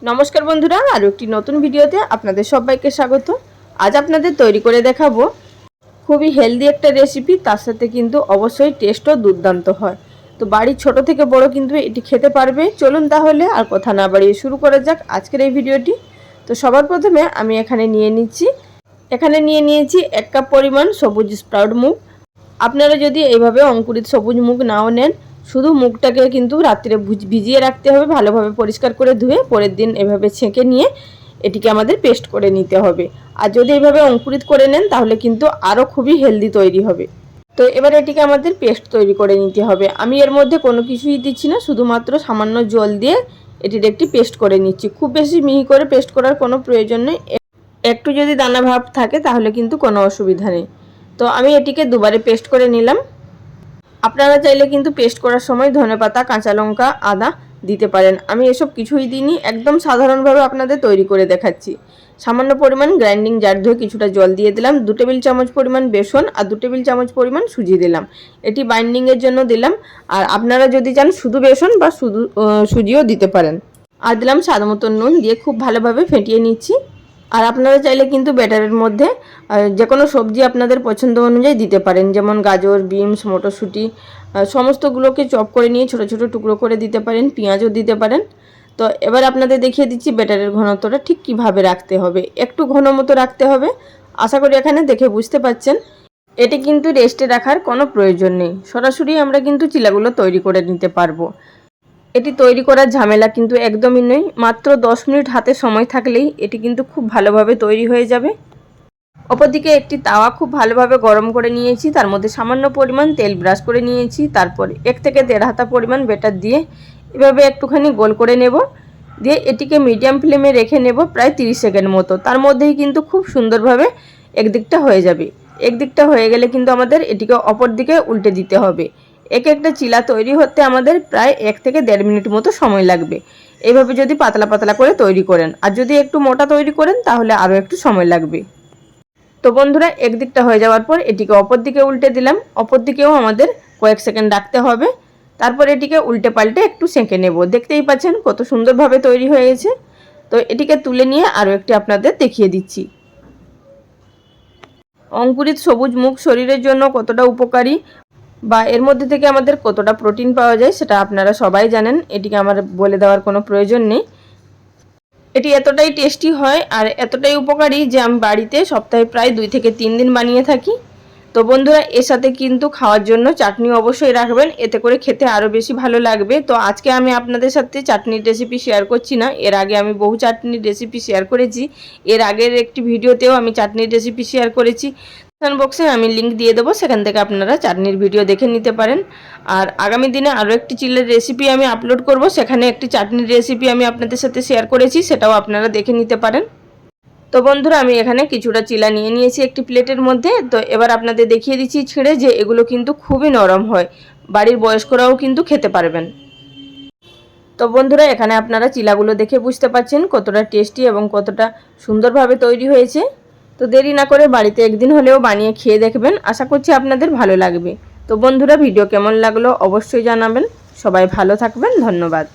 নমস্কার বন্ধুরা, আরও একটি নতুন ভিডিওতে আপনাদের সবাইকে স্বাগত। আজ আপনাদের তৈরি করে দেখাবো খুবই হেলদি একটা রেসিপি, তার সাথে কিন্তু অবশ্যই টেস্টও দুর্দান্ত হয়। তো বাড়ির ছোট থেকে বড় কিন্তু এটি খেতে পারবে। চলুন তাহলে আর কথা না বাড়িয়ে শুরু করা যাক আজকের এই ভিডিওটি। তো সবার প্রথমে আমি এখানে নিয়ে নিয়েছি 1 কাপ পরিমাণ সবুজ স্প্রাউট মুগ। আপনারা যদি এইভাবে অঙ্কুরিত সবুজ মুগ নাও নেন, শুধু মুগটাকে কিন্তু রাত্রে ভিজিয়ে রাখতে হবে, ভালোভাবে পরিষ্কার করে ধুয়ে পরের দিন এভাবে ছেঁকে নিয়ে এটিকে আমাদের পেস্ট করে নিতে হবে। আর যদি এইভাবে অঙ্কুরিত করে নেন তাহলে কিন্তু আরও খুবই হেলদি তৈরি হবে। তো এবার এটিকে আমাদের পেস্ট তৈরি করে নিতে হবে। আমি এর মধ্যে কোনো কিছুই দিচ্ছি না, শুধুমাত্র সামান্য জল দিয়ে এটির একটি পেস্ট করে নিচ্ছি। খুব বেশি মিহি করে পেস্ট করার কোনো প্রয়োজন নেই, একটু যদি দানা ভাব থাকে তাহলে কিন্তু কোনো অসুবিধা নেই। তো আমি এটিকে দুবারে পেস্ট করে নিলাম। আপনারা চাইলে কিন্তু পেস্ট করার সময় ধনেপাতা, কাঁচা লঙ্কা, আদা দিতে পারেন। আমি এসব কিছুই দিইনি, একদম সাধারণভাবে আপনাদের তৈরি করে দেখাচ্ছি। সামান্য পরিমাণ গ্রাইন্ডিং জার ধুয়ে কিছুটা জল দিয়ে দিলাম, 2 টেবিল চামচ পরিমাণ বেসন আর 2 টেবিল চামচ পরিমাণ সুজি দিলাম। এটি বাইন্ডিংয়ের জন্য দিলাম, আর আপনারা যদি চান শুধু বেসন বা শুধু সুজিও দিতে পারেন। আর দিলাম স্বাদ মতো নুন, দিয়ে খুব ভালোভাবে ফেটিয়ে নিচ্ছি। আর আপনারা চাইলে কিন্তু ব্যাটারের মধ্যে যে কোনো সবজি আপনাদের পছন্দ অনুযায়ী দিতে পারেন, যেমন গাজর, বিনস, মটরশুঁটি সমস্তগুলোকে চপ করে নিয়ে ছোট ছোট টুকরো করে দিতে পারেন, পেঁয়াজও দিতে পারেন। তো এবার আপনাদের দেখিয়ে দিচ্ছি ব্যাটারের ঘনত্বটা ঠিক কিভাবে রাখতে হবে। একটু ঘন মতো রাখতে হবে, আশা করি এখানে দেখে বুঝতে পাচ্ছেন। এটি কিন্তু রেস্টে রাখার কোনো প্রয়োজন নেই, সরাসরি আমরা কিন্তু চিলাগুলো তৈরি করে নিতে পারবো। এটি তৈরি করার ঝামেলা কিন্তু একদমই নেই, মাত্র 10 মিনিট হাতে সময় থাকলেই এটি কিন্তু খুব ভালোভাবে তৈরি হয়ে যাবে। অপরদিকে একটি তাওয়া খুব ভালোভাবে গরম করে নিয়েছি, তার মধ্যে সামান্য পরিমাণ তেল ব্রাশ করে নিয়েছি। তারপর 1 থেকে 1.5 হাতা পরিমাণ ব্যাটার দিয়ে এভাবে একটুখানি গোল করে নেব, দিয়ে এটিকে মিডিয়াম ফ্লেমে রেখে নেব প্রায় 30 সেকেন্ড মতো। তার মধ্যেই কিন্তু খুব সুন্দরভাবে একদিকটা হয়ে যাবে। একদিকটা হয়ে গেলে কিন্তু আমাদের এটিকে অপর দিকে উল্টে দিতে হবে। একটা চিলা তৈরি হতে আমাদের প্রায় 1 থেকে 1.5 মিনিট মতো সময় লাগবে। এইভাবে যদি পাতলা পাতলা করে তৈরি করেন, আর যদি একটু মোটা তৈরি করেন তাহলে আরও একটু সময় লাগবে। তো বন্ধুরা, একদিকটা হয়ে যাওয়ার পর এটিকে অপর দিকে উল্টে দিলাম। অপর দিকেও আমাদের কয়েক সেকেন্ড রাখতে হবে। তারপর এটিকে উল্টে পাল্টে একটু সেঁকে নেব। দেখতেই পাচ্ছেন কত সুন্দরভাবে তৈরি হয়ে গেছে। তো এটিকে তুলে নিয়ে আরও একটি আপনাদের দেখিয়ে দিচ্ছি। অঙ্কুরিত সবুজ মুগ শরীরের জন্য কতটা উপকারী বা এর মধ্যে থেকে আমাদের কতটা প্রোটিন পাওয়া যায় সেটা আপনারা সবাই জানেন, এটিকে আমার বলে দেওয়ার কোনো প্রয়োজন নেই। এটি এতটাই টেস্টি হয় আর এতটাই উপকারী যে আমি বাড়িতে সপ্তাহে প্রায় 2 থেকে 3 দিন বানিয়ে থাকি। তো বন্ধুরা, এর সাথে কিন্তু খাওয়ার জন্য চাটনি অবশ্যই রাখবেন, এতে করে খেতে আরও বেশি ভালো লাগবে। তো আজকে আমি আপনাদের সাথে চাটনির রেসিপি শেয়ার করছি না, এর আগে আমি বহু চাটনির রেসিপি শেয়ার করেছি। এর আগের একটি ভিডিওতেও আমি চাটনির রেসিপি শেয়ার করেছি, ডিসক্রিপশন বক্সে আমি লিঙ্ক দিয়ে দেবো, সেখান থেকে আপনারা চাটনির ভিডিও দেখে নিতে পারেন। আর আগামী দিনে আরও একটি চিলের রেসিপি আমি আপলোড করব, সেখানে একটি চাটনির রেসিপি আমি আপনাদের সাথে শেয়ার করেছি, সেটাও আপনারা দেখে নিতে পারেন। তো বন্ধুরা, আমি এখানে কিছুটা চিলা নিয়ে নিয়েছি একটি প্লেটের মধ্যে। তো এবার আপনাদের দেখিয়ে দিচ্ছি ছিঁড়ে, যে এগুলো কিন্তু খুবই নরম হয়, বাড়ির বয়স্করাও কিন্তু খেতে পারবেন। তো বন্ধুরা, এখানে আপনারা চিলাগুলো দেখে বুঝতে পারছেন কতটা টেস্টি এবং কতটা সুন্দরভাবে তৈরি হয়েছে। তো দেরি না করে বাড়িতে একদিন হলেও বানিয়ে খেয়ে দেখবেন, আশা করছি আপনাদের ভালো লাগবে। তো বন্ধুরা, ভিডিও কেমন লাগলো অবশ্যই জানাবেন। সবাই ভালো থাকবেন, ধন্যবাদ।